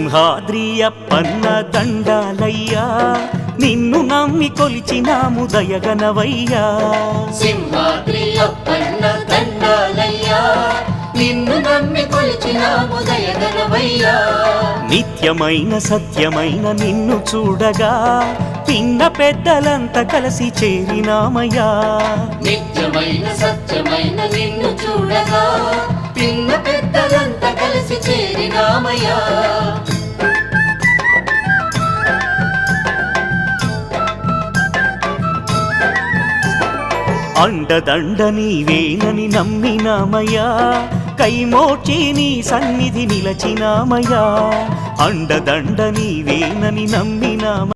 సింహాద్రి అప్పన్న దండాలయ్యా నిన్ను నమ్మి కొలిచినాము దయగనవయ్యా సింహాద్రి అప్పన్న దండాలయ్యా నిన్ను నమ్మి కొలిచినాము దయగనవయ్యా నిత్యమైన సత్యమైన నిన్ను చూడగా పిన్న పెద్దలంతా కలిసి చేరినామయ్యా నిత్యమైన సత్యమైన నిన్ను చూడగా పిన్న పెద్దలంతా కలిసి చేరినామయ్యా అండదండ నీవేనని నమ్మినామయ్యా కైమోచి నీ సన్నిధి నిలచినామయ్యా అండదండ నీవేనని నమ్మినామ